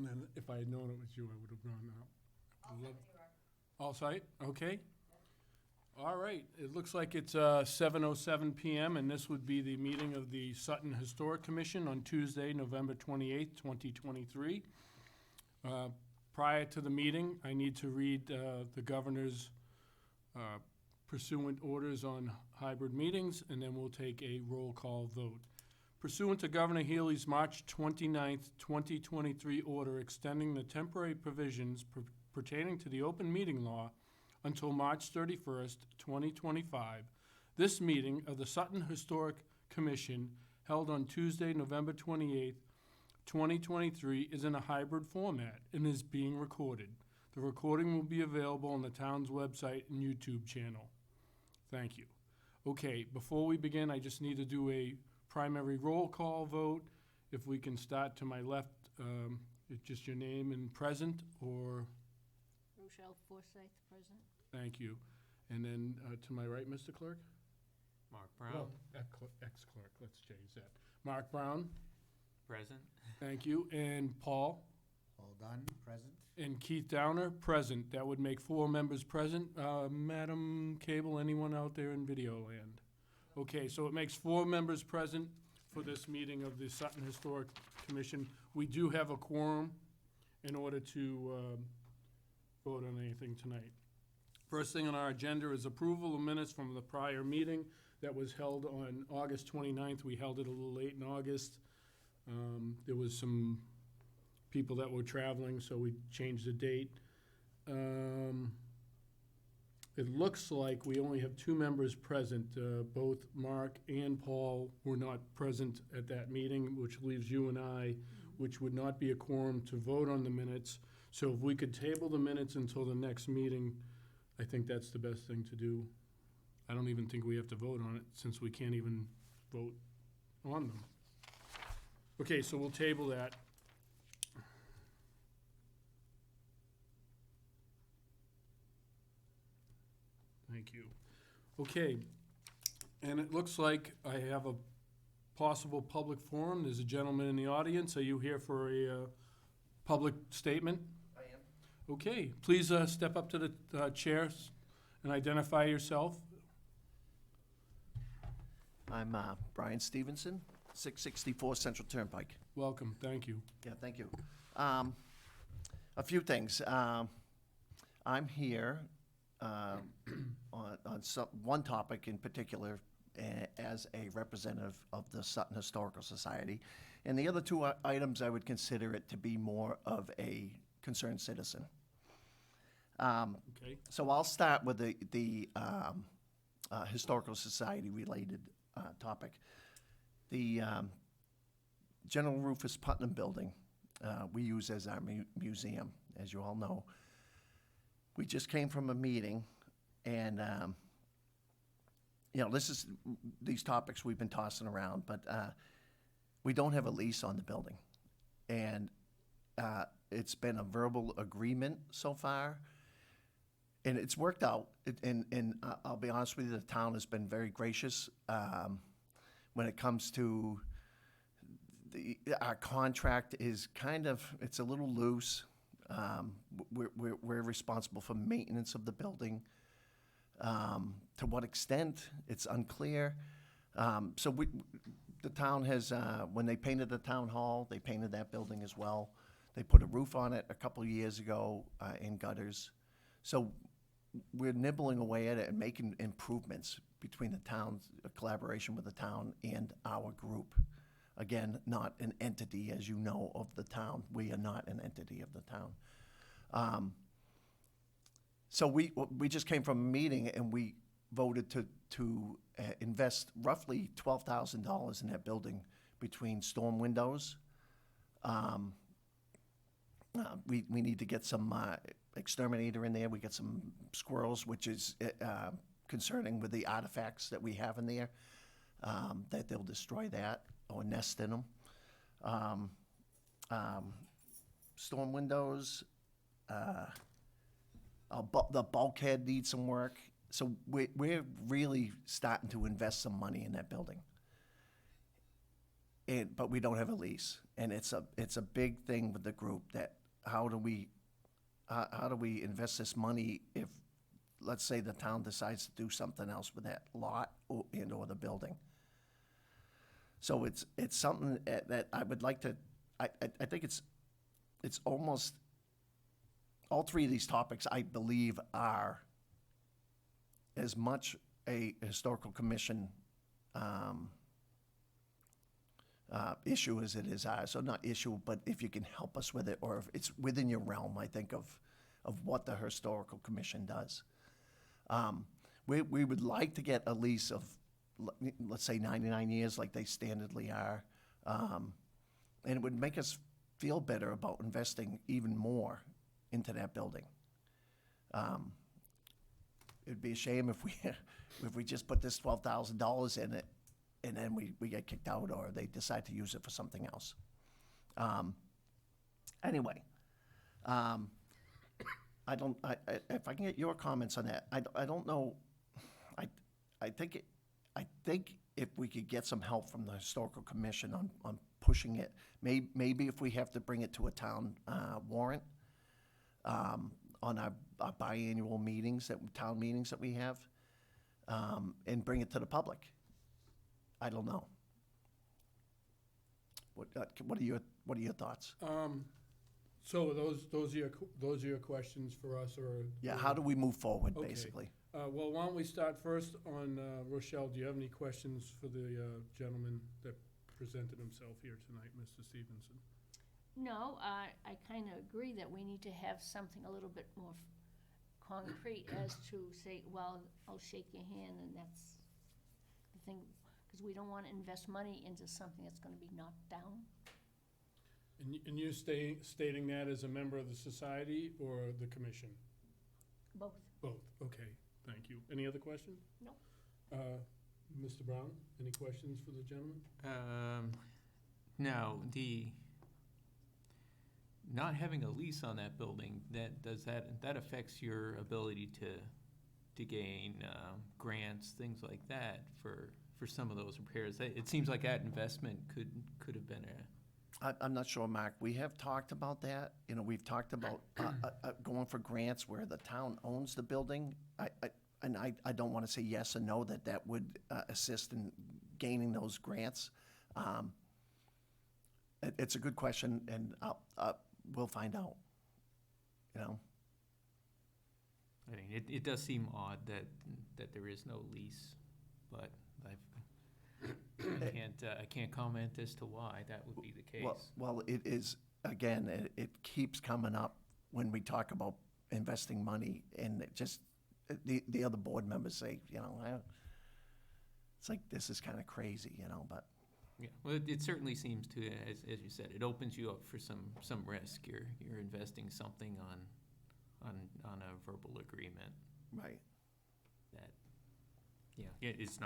And then if I had known it was you, I would have gone out. All site, okay. All right, it looks like it's 7:07 PM, and this would be the meeting of the Sutton Historic Commission on Tuesday, November 28th, 2023. Prior to the meeting, I need to read the governor's pursuant orders on hybrid meetings, and then we'll take a roll call vote. Pursuant to Governor Healy's March 29th, 2023 order extending the temporary provisions pertaining to the open meeting law until March 31st, 2025, this meeting of the Sutton Historic Commission held on Tuesday, November 28th, 2023 is in a hybrid format and is being recorded. The recording will be available on the town's website and YouTube channel. Thank you. Okay, before we begin, I just need to do a primary roll call vote. If we can start to my left, just your name and present, or? Rochelle Forsyth, present. Thank you. And then to my right, Mr. Clerk? Mark Brown, Well, ex-clerk, let's change that. Mark Brown, present. thank you. And Paul? All done, present. And Keith Downer, present. That would make 4 members present. Madam Cable, anyone out there in video land? Okay, so it makes 4 members present for this meeting of the Sutton Historic Commission. We do have a quorum in order to vote on anything tonight. First thing on our agenda is approval of minutes from the prior meeting that was held on August 29th. We held it a little late in August. There was some people that were traveling, so we changed the date. It looks like we only have 2 members present. Both Mark and Paul were not present at that meeting, which leaves you and I, which would not be a quorum to vote on the minutes. So if we could table the minutes until the next meeting, I think that's the best thing to do. I don't even think we have to vote on it, since we can't even vote on them. Okay, so we'll table that. Thank you. Okay, and it looks like I have a possible public forum. There's a gentleman in the audience. Are you here for a public statement? I am. Okay, please step up to the chairs and identify yourself. I'm Brian Stevenson, 664 Central Turnpike. Welcome, thank you. Yeah, thank you. A few things. I'm here on one topic in particular as a representative of the Sutton Historical Society. And the other 2 items, I would consider it to be more of a concerned citizen. Okay, So I'll start with the Historical Society related topic. The General Rufus Putnam building we use as our museum, as you all know. We just came from a meeting, and these topics we've been tossing around, but we don't have a lease on the building, and it's been a verbal agreement so far, and it's worked out. And I'll be honest with you, the town has been very gracious when it comes to our contract. Is kind of, it's a little loose. We're responsible for maintenance of the building. To what extent, it's unclear. So the town has, when they painted the town hall, they painted that building as well. They put a roof on it a couple of years ago in gutters. So we're nibbling away at it and making improvements between the town's collaboration with the town and our group. Again, not an entity, as you know, of the town. We are not an entity of the town. So we just came from a meeting, and we voted to invest roughly $12,000 in that building between storm windows. We need to get some exterminator in there. We get some squirrels, which is concerning with the artifacts that we have in there, that they'll destroy that or nest in them. Storm windows, the bulkhead needs some work. So we're really starting to invest some money in that building. but we don't have a lease. And it's a big thing with the group that how do we invest this money if, let's say, the town decides to do something else with that lot or the building. So it's something that I would like to, I think it's almost, all three of these topics, I believe, are as much a historical commission issue as it is ours. So not issue, but if you can help us with it, or if it's within your realm, I think, of what the historical commission does. We would like to get a lease of, let's say, 99 years, like they standardly are. And it would make us feel better about investing even more into that building. It'd be a shame if we just put this $12,000 in it and then we get kicked out or they decide to use it for something else. Anyway, if I can get your comments on that, I don't know. I think if we could get some help from the historical commission on pushing it, maybe if we have to bring it to a town warrant on our biannual meetings, town meetings that we have, and bring it to the public. I don't know. What are your thoughts? So those are your questions for us, or? Yeah, how do we move forward, Okay. basically? Well, why don't we start first on, Rochelle, do you have any questions for the gentleman that presented himself here tonight, Mr. Stevenson? No, I kind of agree that we need to have something a little bit more concrete as to say, well, I'll shake your hand and that's the thing, because we don't want to invest money into something that's going to be knocked down. And you're stating that as a member of the society or the commission? Both. Both, okay, thank you. Any other questions? No. Mr. Brown, any questions for the gentleman? No, not having a lease on that building, that affects your ability to gain grants, things like that for some of those repairs. It seems like that investment could have been I'm not sure, Mark. We have talked about that. You know, we've talked about going for grants where the town owns the building. I don't want to say yes or no that would assist in gaining those grants. It's a good question, and we'll find out. You know. I mean, it does seem odd that there is no lease, but I can't comment as to why that would be the case. Well, it is, again, it keeps coming up when we talk about investing money, and it just, the other board members say, you know, it's like, this is kind of crazy, you know, but. Yeah, well, it certainly seems to, as you said, it opens you up for some risk. You're investing something on a verbal agreement. Right. That, yeah, it's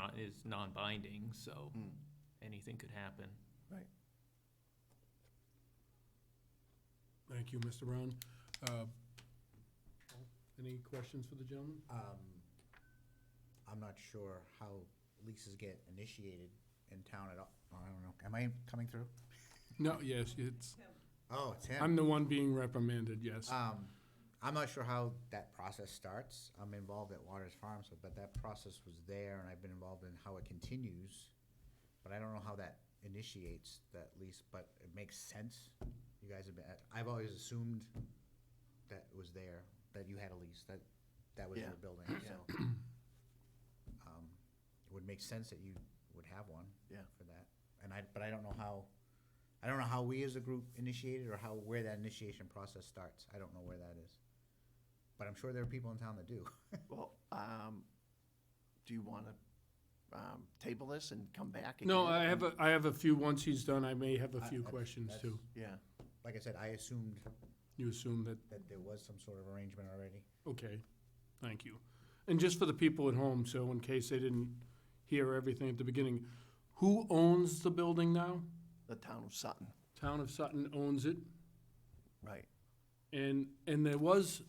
non-binding, so anything could happen. Right. Thank you, Mr. Brown. Any questions for the gentleman? I'm not sure how leases get initiated in town at all. I don't know. Am I coming through? No, yes, it's, Oh, it's him. I'm the one being reprimanded, yes. I'm not sure how that process starts. I'm involved at Waters Farms, but that process was there, and I've been involved in how it continues. But I don't know how that initiates that lease, but it makes sense. You guys have been, I've always assumed that it was there, that you had a lease, that was Yeah. your building, so. It would make sense that you would have one. Yeah. For that. But I don't know how we as a group initiated or where that initiation process starts. I don't know where that is. But I'm sure there are people in town that do. Well, do you want to table this and come back? No, again? I have a few, once he's done, I may have a few That's- questions too. Yeah. Like I said, I assumed You assume that, that there was some sort of arrangement already. okay, thank you. And just for the people at home, so in case they didn't hear everything at the beginning, who owns the building now? The town of Sutton. Town of Sutton owns it, Right. and there was,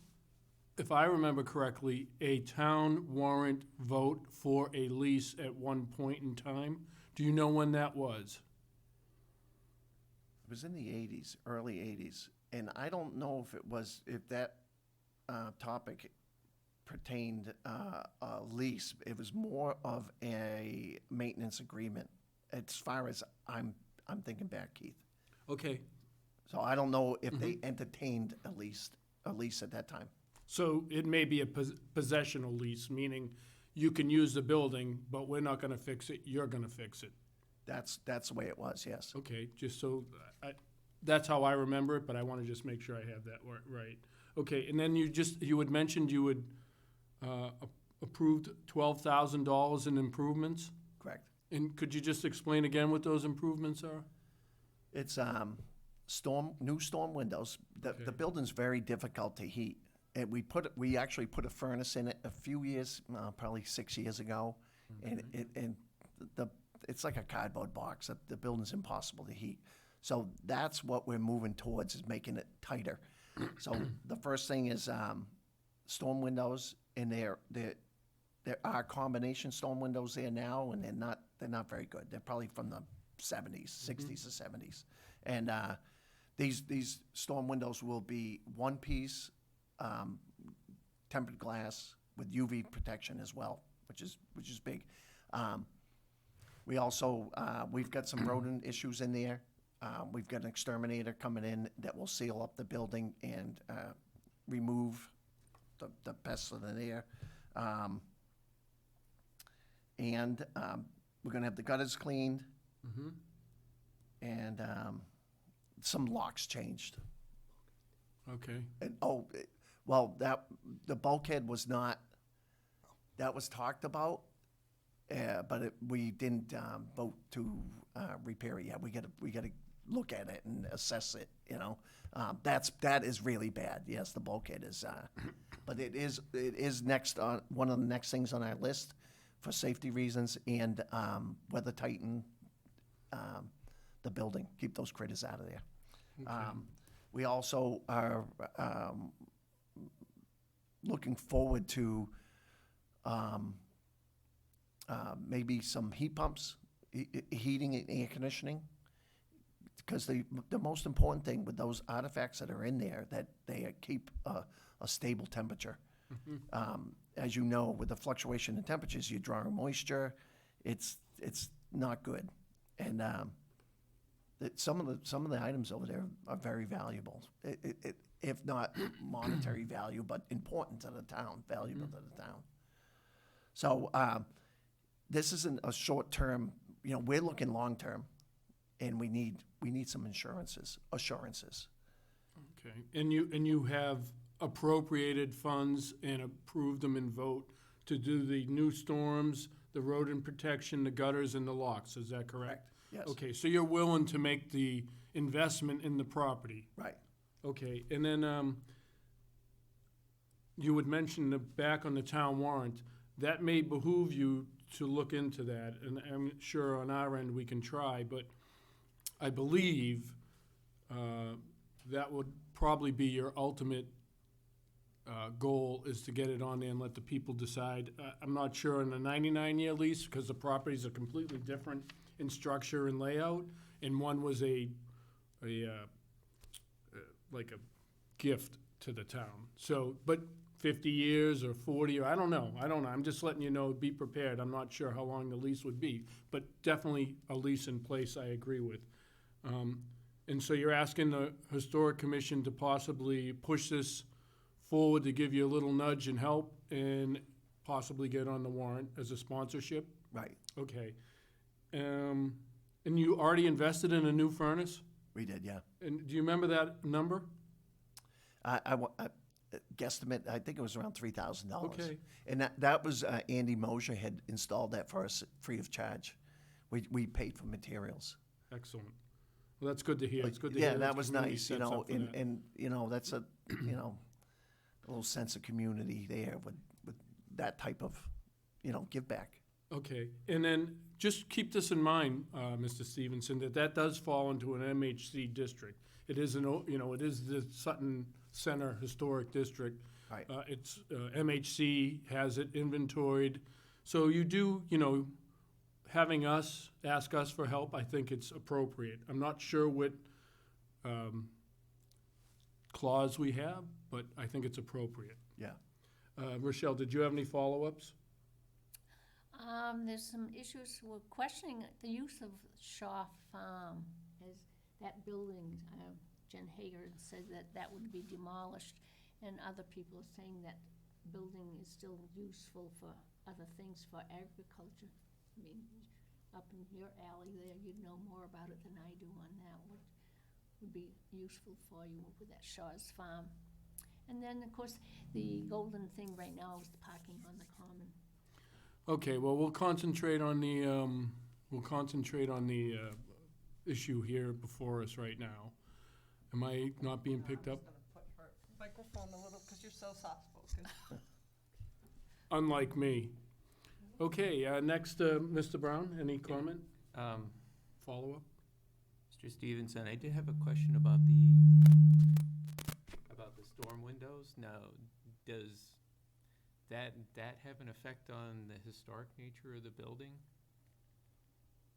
if I remember correctly, a town warrant vote for a lease at one point in time. Do you know when that was? It was in the 80s, early 80s. And I don't know if that topic pertained a lease. It was more of a maintenance agreement, as far as I'm thinking back, Keith. Okay, So I don't know if they entertained a lease at that time. so it may be a possessional lease, meaning you can use the building, but we're not gonna fix it, you're gonna fix it. That's the way it was, yes. Okay, just so, that's how I remember it, but I wanna just make sure I have that right. Okay, and then you had mentioned you had approved $12,000 in improvements? Correct. And could you just explain again what those improvements are? It's new storm windows. The Okay. building's very difficult to heat. And we actually put a furnace in it a few years, probably 6 years ago. And it's like a cardboard box. The building's impossible to heat. So that's what we're moving towards, is making it tighter. So the first thing is storm windows, and there are combination storm windows there now, and they're not very good. They're probably from the 70s, 60s or 70s. And these storm windows will be one piece, tempered glass with UV protection as well, which is big. We also we've got some rodent issues in there. We've got an exterminator coming in that will seal up the building and remove the pests that are there. And we're gonna have the gutters cleaned. And some locks changed. Okay, And, the bulkhead was not, that was talked about, but we didn't vote to repair it yet. We gotta look at it and assess it, you know. That is really bad. Yes, the bulkhead is, but it is next on, one of the next things on our list for safety reasons, and weather tighten the building, keep those critters out of there. We also are looking forward to maybe some heat pumps, heating and air conditioning, because the most important thing with those artifacts that are in there, that they keep a stable temperature. As you know, with the fluctuation in temperatures, you're drawing moisture. It's not good, and some of the items over there are very valuable. If not monetary value, but important to the town, valuable to the town. So this isn't a short term. You know, we're looking long term, and we need some assurances. okay. And you have appropriated funds and approved them in vote to do the new storms, the rodent protection, the gutters, and the locks, is that correct? Yes. Okay, so you're willing to make the investment in the property? Right. Okay, and then you would mention back on the town warrant, that may behoove you to look into that, and I'm sure on our end we can try, but I believe that would probably be your ultimate goal, is to get it on there and let the people decide. I'm not sure on the 99-year lease, because the properties are completely different in structure and layout, and one was like a gift to the town. So, but 50 years or 40, or I don't know. I'm just letting you know, be prepared. I'm not sure how long the lease would be, but definitely a lease in place, I agree with. And so you're asking the Historic Commission to possibly push this forward, to give you a little nudge and help, and possibly get on the warrant as a sponsorship? Right. Okay. And you already invested in a new furnace? We did, yeah. And do you remember that number? I guesstimate, I think it was around $3,000. Okay. And that was Andy Mosier had installed that for us free of charge. We paid for materials. Excellent. Well, that's good to hear. It's good to hear. Yeah, that was community nice, you sets know, up for that. and you know, that's a a little sense of community there with that type of, give back. Okay, and then just keep this in mind, Mr. Stevenson, that does fall into an MHC district. It is it is the Sutton Center Historic District. Right. It's, MHC has it inventoried. So you do, having us, ask us for help, I think it's appropriate. I'm not sure what clause we have, but I think it's appropriate. Yeah. Rochelle, did you have any follow-ups? There's some issues, we're questioning the use of Shaw Farm as that building. Jen Hager said that that would be demolished, and other people are saying that building is still useful for other things, for agriculture. I mean, up in your alley there, you'd know more about it than I do on that. What would be useful for you with that Shaw's Farm? And then, of course, the golden thing right now is the parking on the common. Okay, well, we'll concentrate on the issue here before us right now. Am I not being picked up? I'm just gonna put her microphone a little, because you're so soft-spoken. Unlike me. Okay, next, Mr. Brown, any comment, follow-up? Mr. Stevenson, I did have a question about the storm windows. Now, does that have an effect on the historic nature of the building?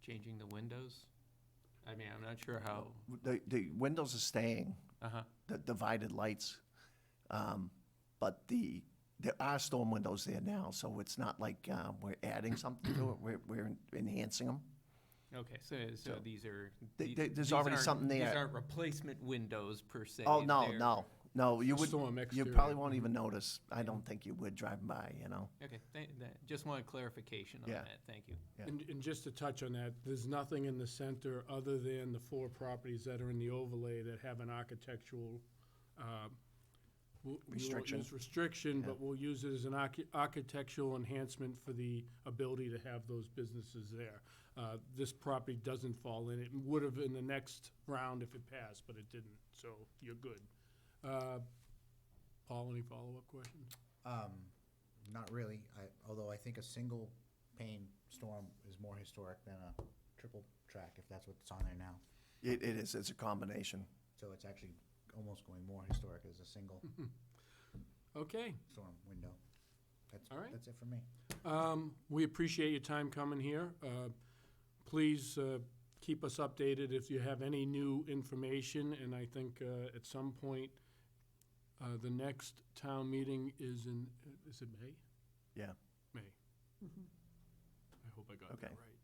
Changing the windows? I mean, I'm not sure how. The windows are staying, Uh-huh. the divided lights. But there are storm windows there now, so it's not like we're adding something to it, we're enhancing them. Okay, so So, these are. there's these already aren't- something there. These aren't replacement windows per se. Oh, no, They're- no, you Storm you exterior. probably won't even notice. I don't think you would driving by, you know? Okay, just wanted clarification on Yeah. that, thank you. Yeah. And just to touch on that, there's nothing in the center other than the 4 properties that are in the overlay that have an architectural, we won't Restriction. use restriction, Yeah. but we'll use it as an architectural enhancement for the ability to have those businesses there. This property doesn't fall in. It would have in the next round if it passed, but it didn't, so you're good. Paul, any follow-up questions? Not really, although I think a single pane storm is more historic than a triple track, if that's what's on there now. It is, it's a combination. So it's actually almost going more historic as a single Okay. storm window. That's, All right. that's it for me. We appreciate your time coming here. Please keep us updated if you have any new information, and I think at some point, the next town meeting is it May? Yeah. May. Mhm. I hope I got that Okay. right.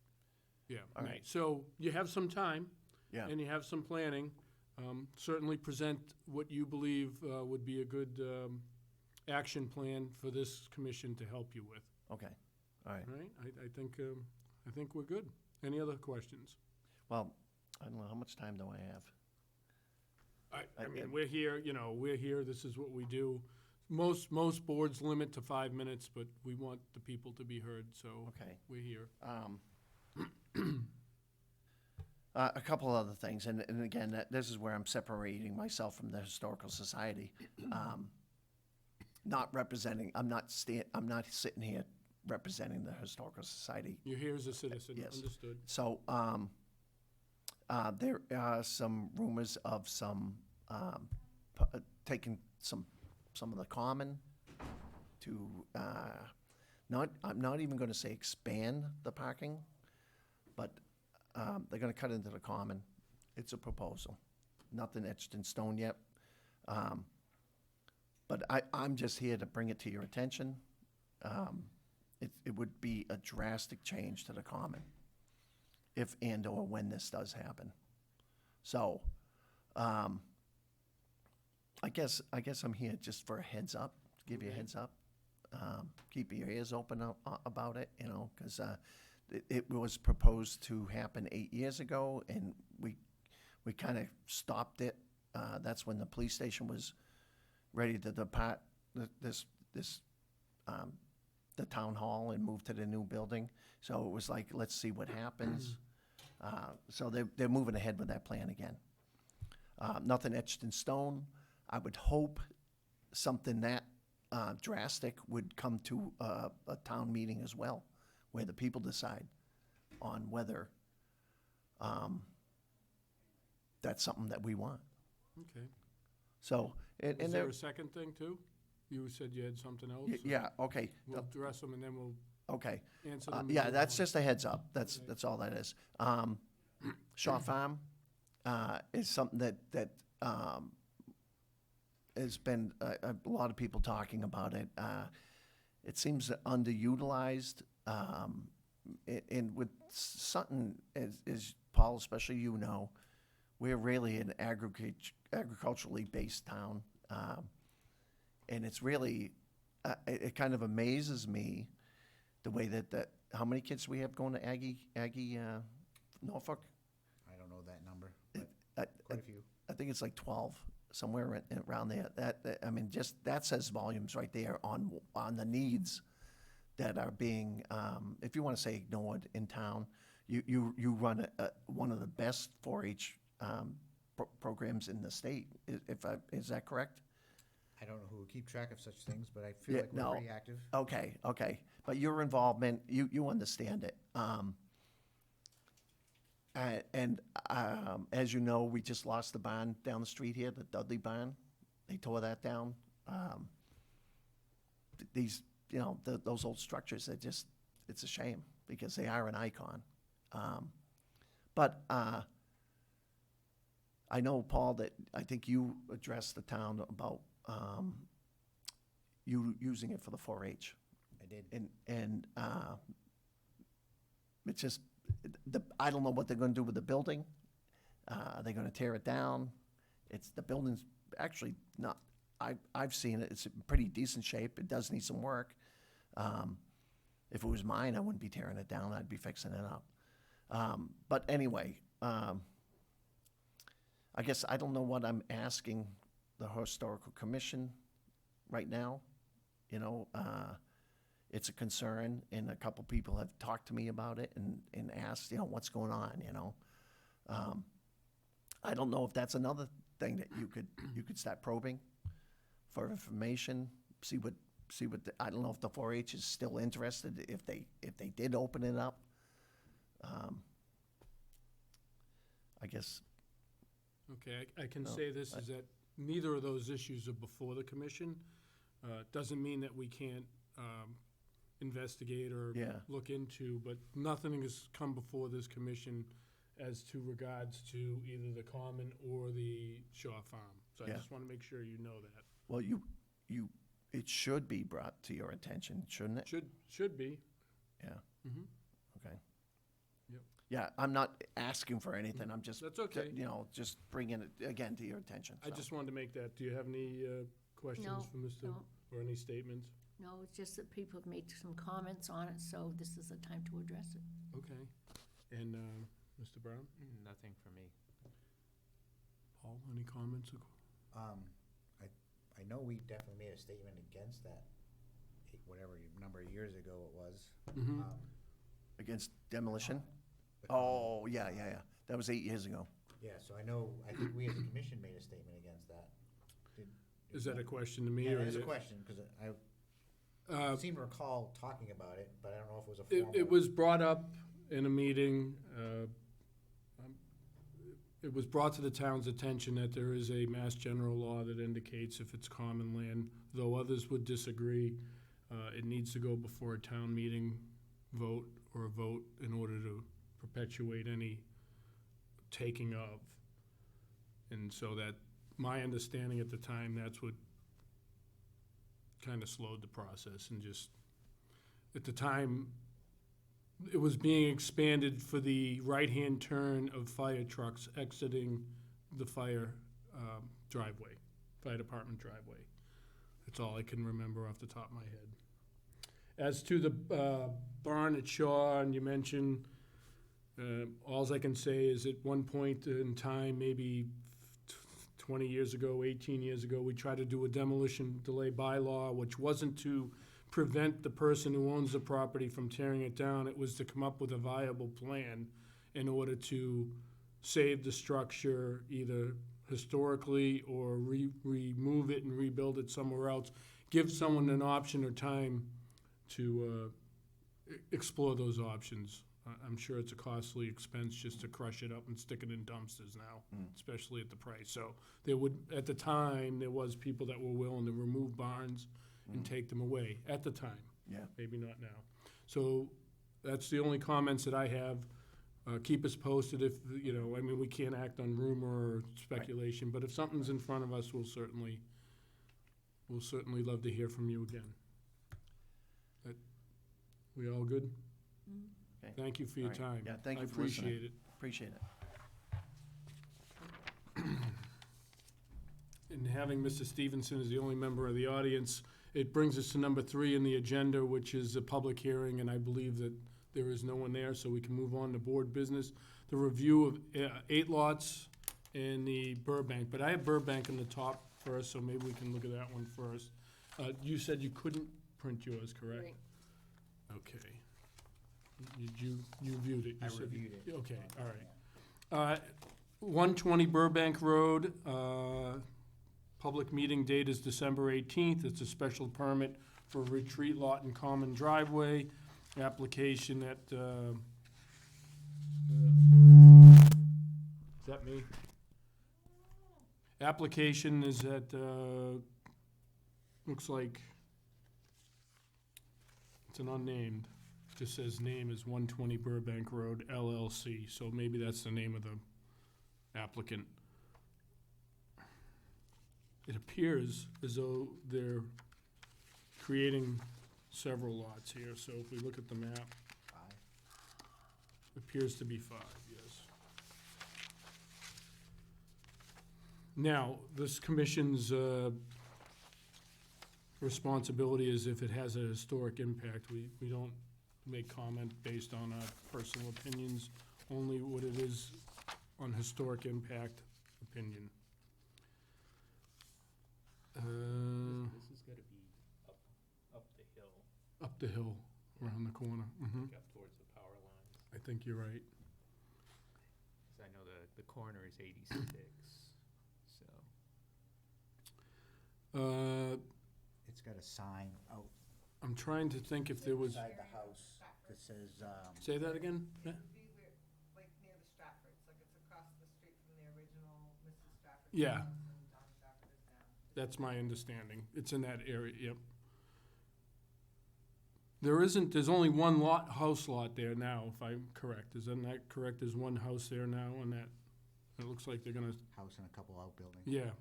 Yeah, All May. right. So you have some time, Yeah. and you have some planning. Certainly present what you believe would be a good action plan for this commission to help you with. Okay, all right. All right, I think we're good. Any other questions? Well, I don't know, how much time do I have? I mean, we're here, we're here, this is what we do. Most boards limit to 5 minutes, but we want the people to be heard, so Okay. we're here. A couple other things, and again, this is where I'm separating myself from the Historical Society. Not representing, I'm not sitting here representing the Historical Society. You're here as a citizen, Yes. understood. So, there are some rumors of some, taking some of the common to, I'm not even gonna say expand the parking, but, they're gonna cut into the common. It's a proposal. Nothing etched in stone yet. But I'm just here to bring it to your attention. It would be a drastic change to the common if and/or when this does happen. So, I guess I'm here just for a heads up, to give you a Okay. heads up. Keep your ears open about it, because it was proposed to happen 8 years ago, and we kind of stopped it. That's when the police station was ready to depart the town hall and move to the new building. So it was like, let's see what happens. So they're moving ahead with that plan again. Nothing etched in stone. I would hope something that drastic would come to a town meeting as well, where the people decide on whether that's something that we want. Okay. So, and Is there, there a second thing, too? You said you had something else? yeah, okay, We'll address them, and then we'll okay. answer them. Yeah, as that's we just a heads up. That's all that is. Shaw Farm, is something that has been a lot of people talking about it. It seems underutilized. And with Sutton, as Paul, especially you know, we're really an agriculturally based town. And it's really, it kind of amazes me the way that how many kids we have going to Aggie, Norfolk? I don't know that number, I- but quite a few. I think it's like 12, somewhere around there. I mean, just that says volumes right there on the needs that are being, if you want to say ignored in town. You run one of the best 4-H programs in the state. Is that correct? I don't know who will keep track of such things, but I feel Yeah, like we're no. pretty active. Okay. But your involvement, you understand it. And as you know, we just lost the barn down the street here, the Dudley barn. They tore that down. These, those old structures, it's a shame because they are an icon. But I know, Paul, that I think you addressed the town about you using it for the 4-H. I did. And it's just, I don't know what they're gonna do with the building. Are they gonna tear it down? The building's actually not, I've seen it, it's in pretty decent shape. It does need some work. If it was mine, I wouldn't be tearing it down, I'd be fixing it up. But anyway, I guess I don't know what I'm asking the Historical Commission right now. It's a concern, and a couple people have talked to me about it and asked, what's going on, I don't know if that's another thing that you could start probing for information, see what I don't know if the 4-H is still interested, if they did open it up. I guess, Okay, I can No, say this, is that neither of those issues are before the commission. Doesn't mean that we can't investigate or Yeah. look into, but nothing has come before this commission as to regards to either the common or the Shaw Farm. So I Yeah. just want to make sure you know that. well, it should be brought to your attention, shouldn't it? Should be. Yeah. Mhm. Okay. Yep. Yeah, I'm not asking for anything, I'm just, That's okay. just bringing it again to your attention. I so. just wanted to make that. Do you have any questions No, for Mr., no. or any statements? No, it's just that people have made some comments on it, so this is the time to address it. Okay. And Mr. Brown? Nothing for me. Paul, any comments? I know we definitely made a statement against that, whatever number of years ago it was. Mhm. Against demolition? the common. Oh, yeah. That was 8 years ago. Yeah, so I think we as a commission made a statement against that. Is that a question to me? Yeah, or that is is a it- question, because Uh, I seem to recall talking about it, but I don't know if it was a It formal. was brought up in a meeting. It was brought to the town's attention that there is a Mass General law that indicates if it's common land, though others would disagree, it needs to go before a town meeting vote or a vote in order to perpetuate any taking of. And so that, my understanding at the time, that's what kind of slowed the process and just, at the time, it was being expanded for the right-hand turn of fire trucks exiting the fire driveway, fire department driveway. That's all I can remember off the top of my head. As to the barn at Shaw, and you mentioned, alls I can say is at one point in time, maybe 20 years ago, 18 years ago, we tried to do a demolition delay bylaw, which wasn't to prevent the person who owns the property from tearing it down. It was to come up with a viable plan in order to save the structure either historically or remove it and rebuild it somewhere else. Give someone an option or time to explore those options. I'm sure it's a costly expense just to crush it up and stick it in dumpsters now, especially at the price. So there would, at the time, there was people that were willing to remove barns and take them away at the time. Yeah. Maybe not now. So that's the only comments that I have. Keep us posted if, you know, I mean, we can't act on rumor or speculation, but if something's in front of us, we'll certainly love to hear from you again. We all good? Okay. Thank you for your All right. time. Yeah, thank you for I listening. appreciate it. Appreciate it. And having Mr. Stevenson as the only member of the audience, it brings us to number 3 in the agenda, which is a public hearing, and I believe that there is no one there, so we can move on to board business. The review of 8 lots in the Burbank, but I have Burbank in the top first, so maybe we can look at that one first. You said you couldn't print yours, correct? Right. Okay. You viewed it? I You said- reviewed it. Okay, all right. 120 Burbank Road, public meeting date is December 18th. It's a special permit for a retreat lot and common driveway. Application at, is that me? Application is at, looks like, it's an unnamed, just says name is 120 Burbank Road LLC, so maybe that's the name of the applicant. It appears as though they're creating several lots here, so if we look at the map, it appears to be 5, yes. Now, this commission's responsibility is if it has a historic impact. We don't make comment based on our personal opinions, only what it is on historic impact opinion. This has gotta be up the hill, Up the hill, around the corner. up towards the power lines. I think you're right. 'Cause I know the corner is 86, so. It's got a sign out I'm trying to think if there was, beside the house that says, say that again? Yeah. It would be where, like near the Stratfords, like it's across the street from the original Mrs. Stratford. Yeah. house and John Stratford is down. That's my understanding. It's in that area, yep. There's only one house lot there now, if I'm correct. Isn't that correct? There's one house there now on that, it looks like they're gonna, house and a couple outbuildings. yeah.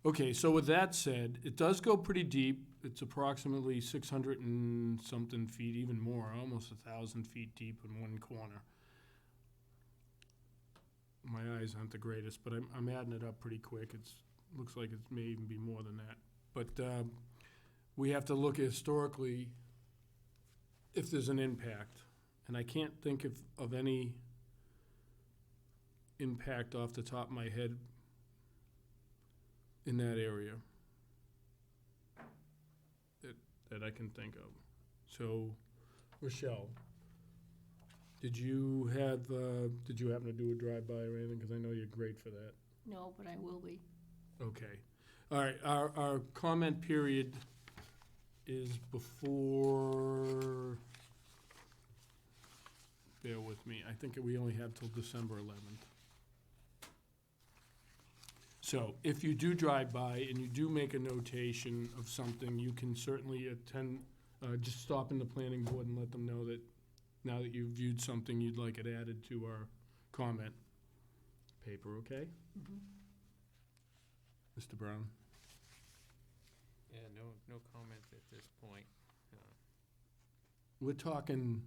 Okay, so with that said, it does go pretty deep. It's approximately 600 and something feet, even more, almost 1,000 feet deep in one corner. My eyes aren't the greatest, but I'm adding it up pretty quick. Looks like it may even be more than that. But we have to look historically if there's an impact. And I can't think of any impact off the top of my head in that area that I can think of. So, Rochelle, did you happen to do a drive-by or anything? Because I know you're great for that. No, but I will be. Okay. All right, our comment period is before, bear with me, I think we only have till December 11th. So if you do drive by and you do make a notation of something, you can certainly attend, just stop in the planning board and let them know that now that you've viewed something, you'd like it added to our comment paper, okay? Mr. Brown? Yeah, no comment at this point. We're talking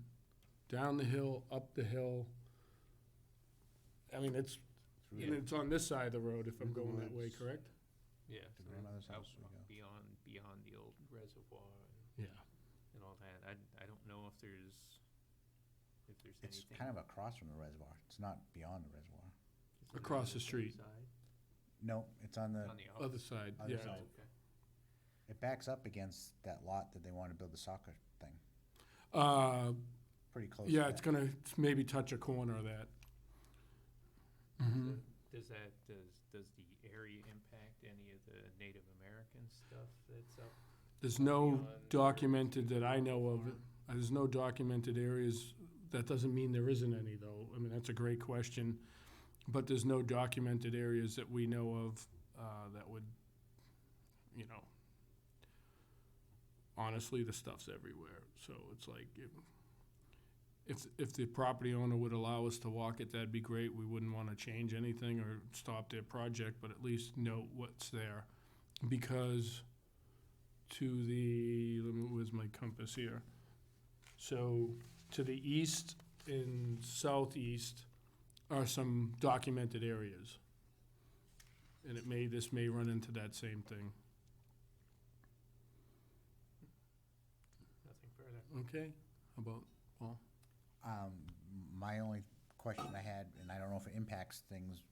down the hill, up the hill. I mean, it's on this side of the road if I'm going that way, correct? Yeah. To grandmother's out house we go. Beyond the old reservoir Yeah. and all that. I don't know if there's It's anything. kind of across from the reservoir. It's not beyond the reservoir. Is it across on the street. side? No, it's on the, On the Other side, Other yeah. side. Okay. it backs up against that lot that they want to build the soccer thing. Pretty close to Yeah, it's that. gonna maybe touch a corner of that. Mhm. Does the area impact any of the Native American stuff that's up? There's no Beyond documented that I know of, there's no documented areas. That doesn't mean there isn't any, though. I mean, that's a great question. But there's no documented areas that we know of that would, you know, honestly, the stuff's everywhere. So it's like, if the property owner would allow us to walk it, that'd be great. We wouldn't wanna change anything or stop their project, but at least note what's there. Because to the, where's my compass here? So, to the east and southeast are some documented areas. And this may run into that same thing. Nothing further. Okay, how about, Paul? My only question I had, and I don't know if it impacts things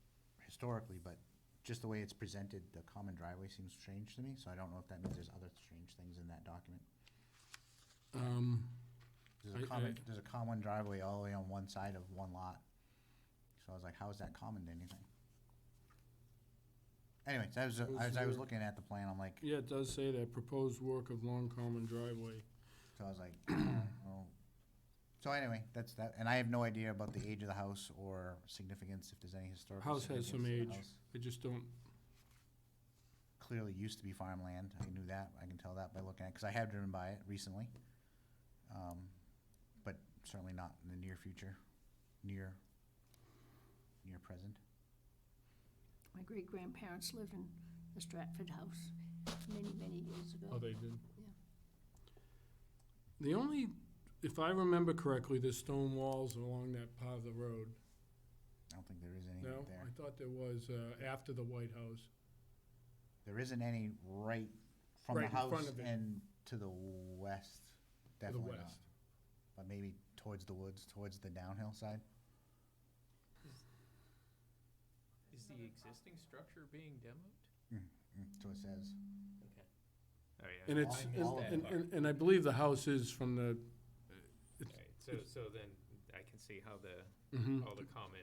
historically, but just the way it's presented, the common driveway seems strange to me, so I don't know if that means there's other strange things in that document. There's a common driveway all the way on one side of one lot. So I was like, how is that common to anything? Anyways, as I was looking at the plan, I'm like, Yeah, it does say that proposed work of long common driveway. so I was like, oh. So anyway, that's that, and I have no idea about the age of the house or significance, if there's any historical House has some significance to the age. house. I just don't, Clearly used to be farmland, I knew that, I can tell that by looking at it, because I have driven by it recently. But certainly not in the near future, near present. My great-grandparents lived in the Stratford house many, many years ago. oh, they did. Yeah. The only, if I remember correctly, there's stone walls along that part of the road. I don't think there is any No, there. I thought there was, after the White House. There isn't any right from the Right in front house of it. and to the west, To the definitely not. west. But maybe towards the woods, towards the downhill side. Is the existing structure being demoed? So it says. Okay. Oh, yeah. And it's, I missed that and, part. and I believe the house is from the, Alright, so then I can see how mhm. all the common,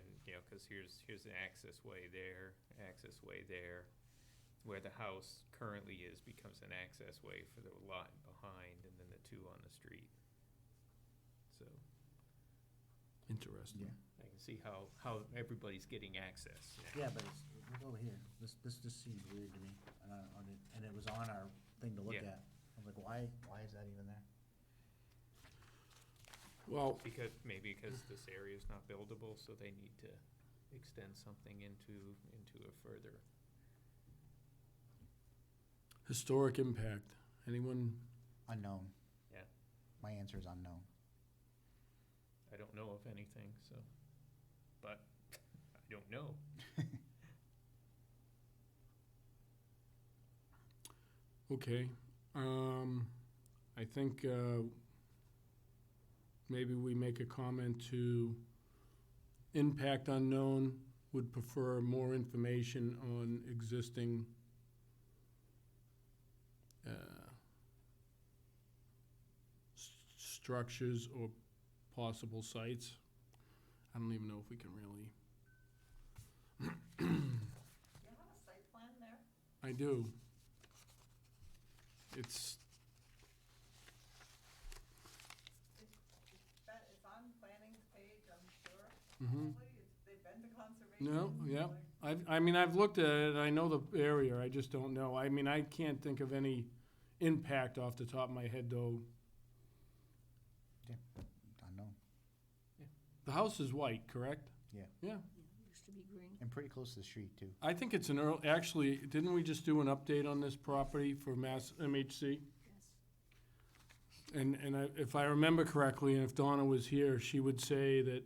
cause here's an access way there, where the house currently is becomes an access way for the lot behind, and then the two on the street. So, Interesting. I can see how everybody's getting access. Yeah, but it's, look over here, this just seems weird to me, and it was on our thing to look Yeah. at. I was like, why is that even there? Well, Maybe because this area is not buildable, so they need to extend something into a further. historic impact. Anyone? Unknown. Yeah. My answer is unknown. I don't know of anything, so, but I don't know. Okay, I think, maybe we make a comment to impact unknown, would prefer more information on existing, structures or possible sites. I don't even know if we can really, Do you have a site plan there? I do. It's, It's on planning's page, I'm sure. mhm. Probably, they've been to conservation. No, yeah. like- I mean, I've looked at it, I know the area, I just don't know. I mean, I can't think of any impact off the top of my head, though. Unknown. The house is white, correct? Yeah. Yeah. Used to be green. And pretty close to the street, too. I think it's an actually, didn't we just do an update on this property for Mass MHC? Yes. And if I remember correctly, and if Donna was here, she would say that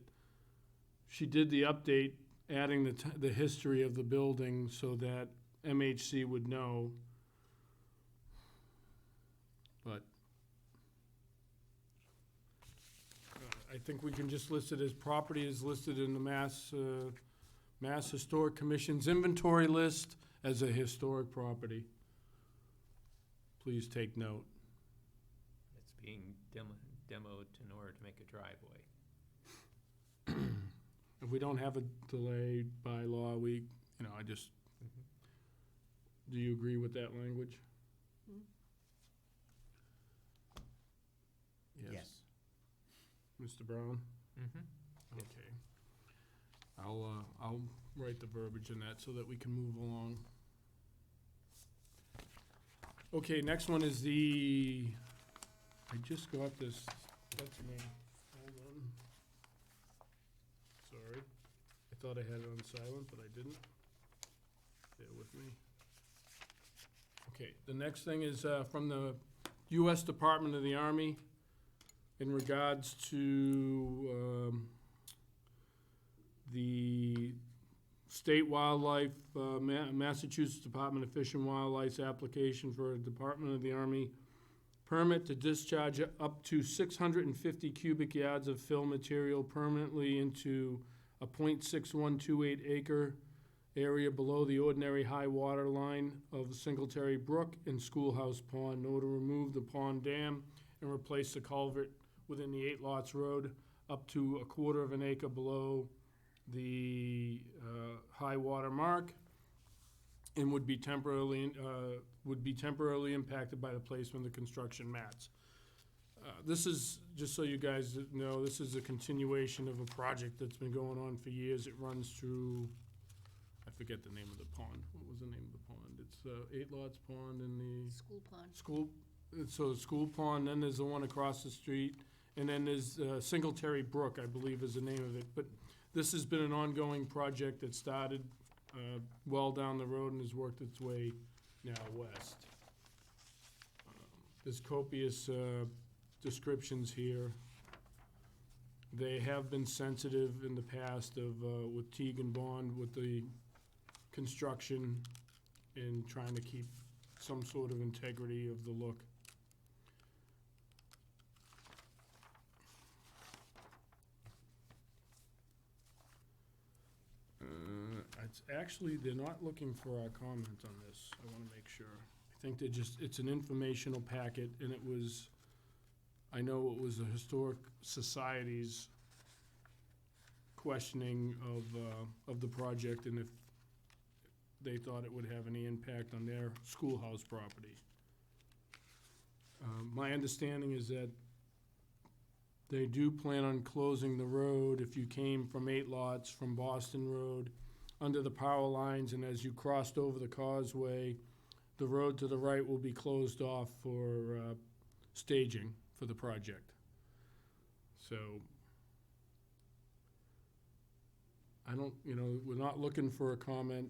she did the update, adding the history of the building so that MHC would know. But I think we can just list it as property is listed in the Mass Historic Commission's inventory list as a historic property. Please take note. It's being demoed in order to make a driveway. If we don't have a delay by law, I just, do you agree with that language? Yes. Mr. Brown? Mm-hmm. Okay. I'll write the verbiage in that so that we can move along. Okay, next one is I just got this, that's me, hold on. thought I had it on silent, but I didn't. Bear with me. Okay, the next thing is from the U.S. Department of the Army in regards to the State Wildlife, Massachusetts Department of Fish and Wildlife's application for a Department of the Army permit to discharge up to 650 cubic yards of fill material permanently into a .6128 acre area below the ordinary high water line of Singletary Brook and Schoolhouse Pond in order to remove the pond dam and replace the culvert within the 8 lots road up to a quarter of an acre below the high water mark, and would be temporarily impacted by the placement of the construction mats. This is, just so you guys know, this is a continuation of a project that's been going on for years. It runs through, I forget the name of the pond. What was the name of the pond? It's 8 lots pond and the School pond. so the school pond, then there's the one across the street, and then there's Singletary Brook, I believe is the name of it. But this has been an ongoing project that started well down the road and has worked its way now west. There's copious descriptions here. They have been sensitive in the past of, with Teague and Bond, with the construction and trying to keep some sort of integrity of the look. It's actually, they're not looking for our comment on this. I want to make sure. I think they're just, it's an informational packet, and it was, I know it was the Historic Society's questioning of the project and if they thought it would have any impact on their schoolhouse property. My understanding is that they do plan on closing the road if you came from 8 lots from Boston Road under the power lines, and as you crossed over the causeway, the road to the right will be closed off for staging for the project. So, I don't, we're not looking for a comment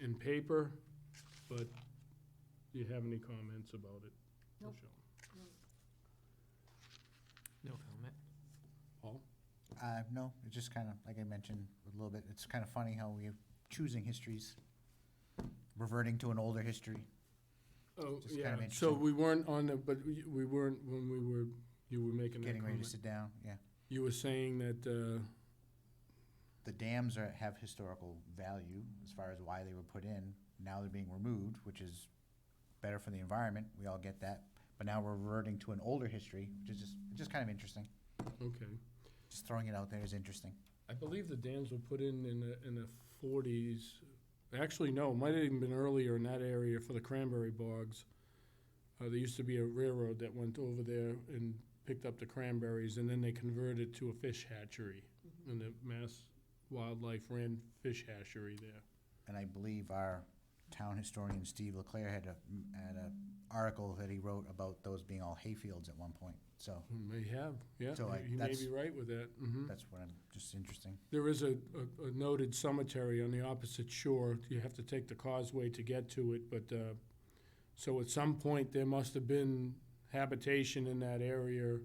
in paper, but do you have any comments about it? Nope. Michelle? No comment. Paul? No, it's just kind of, like I mentioned a little bit, it's kind of funny how we're choosing histories, reverting to an older history. Oh, Just kind yeah, of so interesting. we weren't on the, but we weren't when you were making that Getting ready to comment. sit down, yeah. You were saying that, The dams have historical value as far as why they were put in. Now they're being removed, which is better for the environment, we all get that. But now we're reverting to an older history, which is just kind of interesting. okay. Just throwing it out there is interesting. I believe the dams were put in the 40s. Actually, no, it might have even been earlier in that area for the cranberry bogs. There used to be a railroad that went over there and picked up the cranberries, and then they converted to a fish hatchery. And the Mass Wildlife ran fish hatchery there. And I believe our town historian, Steve Leclerc, had a article that he wrote about those being all hayfields at one point. So May have, yeah, So, he may that's- be right with that. Mhm. that's what I'm, just interesting. There is a noted cemetery on the opposite shore. You have to take the causeway to get to it, but, so at some point, there must have been habitation in that area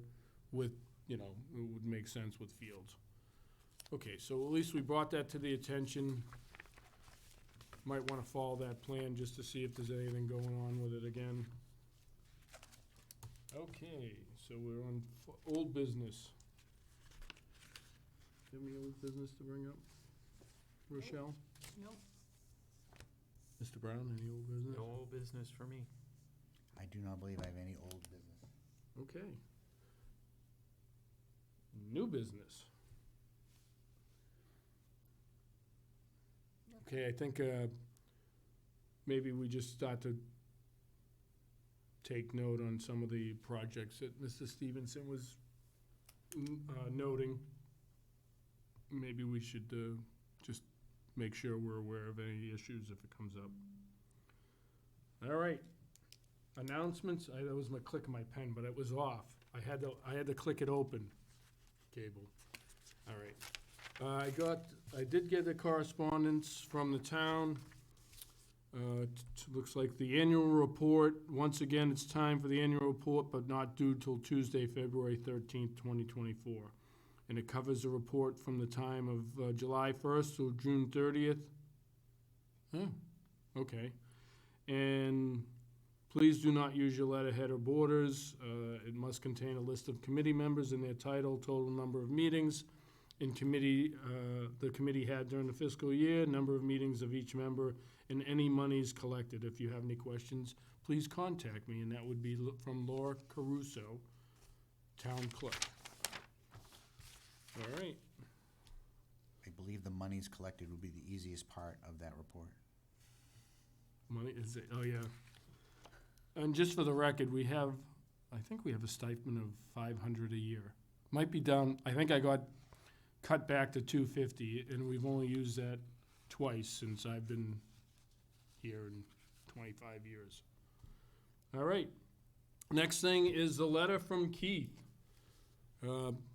with, it would make sense with fields. Okay, so at least we brought that to the attention. Might wanna follow that plan just to see if there's anything going on with it again. Okay, so we're on old business. Do you have any old business to bring up, Rochelle? Nope. Mr. Brown, any old business? No old business for me. I do not believe I have any old business. Okay. New business. Okay, I think maybe we just start to take note on some of the projects that Mr. Stevenson was noting. Maybe we should just make sure we're aware of any issues if it comes up. All right. Announcements, that was my click of my pen, but it was off. I had to click it open, Cable. All right. I did get a correspondence from the town. Looks like the annual report, once again, it's time for the annual report, but not due till Tuesday, February 13th, 2024. And it covers a report from the time of July 1st till June 30th. Oh, okay. And please do not use your letterhead or borders. It must contain a list of committee members and their title, total number of meetings in committee, the committee had during the fiscal year, number of meetings of each member, and any monies collected. If you have any questions, please contact me, and that would be from Laura Caruso, Town Clerk. All right. I believe the monies collected would be the easiest part of that report. Money, is it, oh, yeah. And just for the record, we have, I think we have a stipend of $500 a year. Might be down, I think I got cut back to $250, and we've only used that twice since I've been here in 25 years. All right. Next thing is the letter from Keith.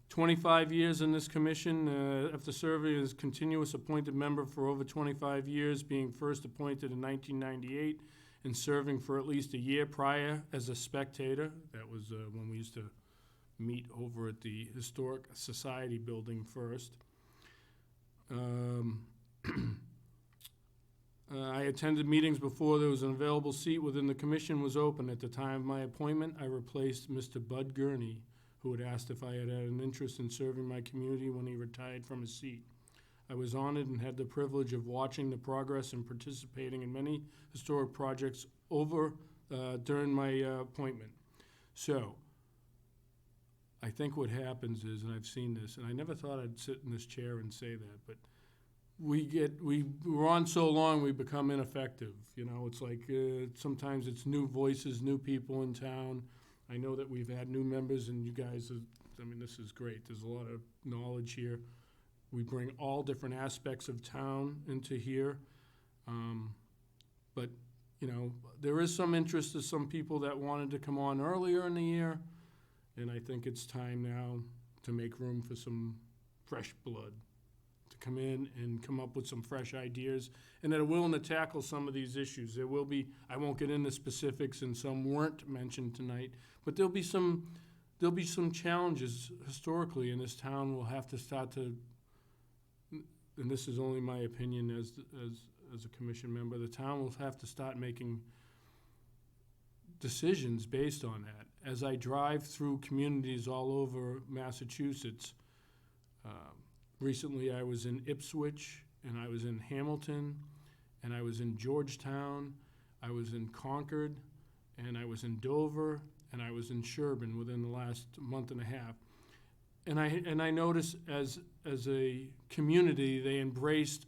25 years in this commission, after serving as continuous appointed member for over 25 years, being first appointed in 1998, and serving for at least a year prior as a spectator. That was when we used to meet over at the Historic Society building first. I attended meetings before there was an available seat within the commission was open. At the time of my appointment, I replaced Mr. Bud Gurney, who had asked if I had an interest in serving my community when he retired from his seat. I was honored and had the privilege of watching the progress and participating in many historic projects during my appointment. So, I think what happens is, and I've seen this, and I never thought I'd sit in this chair and say that, but we're on so long we become ineffective. You know, it's like sometimes it's new voices, new people in town. I know that we've had new members, and you guys, this is great. There's a lot of knowledge here. We bring all different aspects of town into here. But, you know, there is some interest of some people that wanted to come on earlier in the year, and I think it's time now to make room for some fresh blood to come in and come up with some fresh ideas, and that are willing to tackle some of these issues. There will be, I won't get into specifics, and some weren't mentioned tonight, but there'll be some challenges historically in this town. We'll have to start to, and this is only my opinion as a commission member, the town will have to start making decisions based on that. As I drive through communities all over Massachusetts, recently I was in Ipswich, and I was in Hamilton, and I was in Georgetown, I was in Concord, and I was in Dover, and I was in Sherburne within the last month and a half. And I noticed as a community, they embraced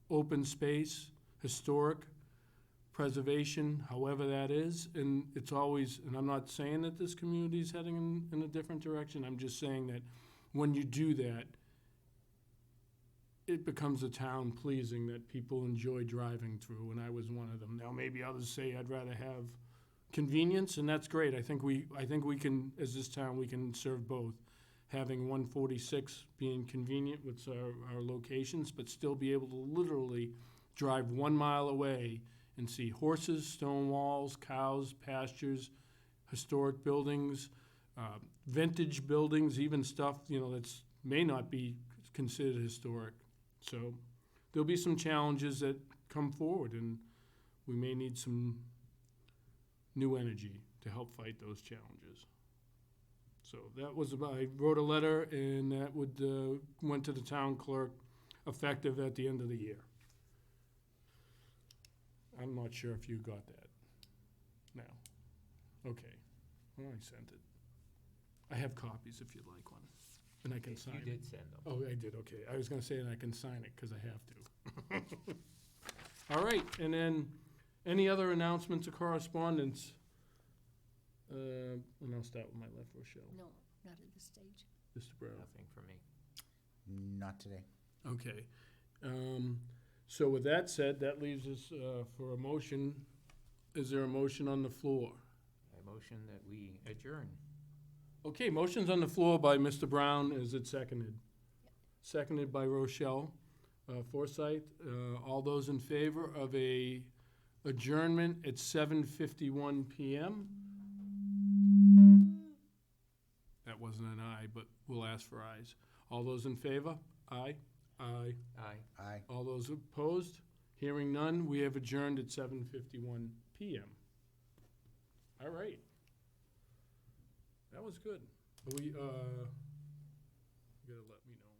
open space, historic preservation, however that is, and it's always, and I'm not saying that this community is heading in a different direction, I'm just saying that when you do that, it becomes a town pleasing that people enjoy driving through, and I was one of them. Now, maybe others say I'd rather have convenience, and that's great. I think we can, as this town, we can serve both. Having 146 being convenient with our locations, but still be able to literally drive 1 mile away and see horses, stone walls, cows, pastures, historic buildings, vintage buildings, even stuff, you know, that's may not be considered historic. So there'll be some challenges that come forward, and we may need some new energy to help fight those challenges. So that was I wrote a letter, and that went to the town clerk, effective at the end of the year. I'm not sure if you got that. No. Okay. Well, I sent it. I have copies if you'd like one, and I can sign it. You did send them. Oh, I did, okay. I was gonna say, and I can sign it, because I have to. All right, and then, any other announcements or correspondence? And I'll start with my left, Rochelle. No, not at this stage. Mr. Brown. Nothing for me. Not today. Okay. So with that said, that leaves us for a motion. Is there a motion on the floor? I motion that we adjourn. Okay, motion's on the floor by Mr. Brown. Is it seconded? seconded by Rochelle Forsythe. All those in favor of a adjournment at 7:51 PM? That wasn't an aye, but we'll ask for ayes. All those in favor? Aye. Aye. Aye. Aye. All those opposed? Hearing none, we have adjourned at 7:51 PM. All right. That was good. You gotta let me know.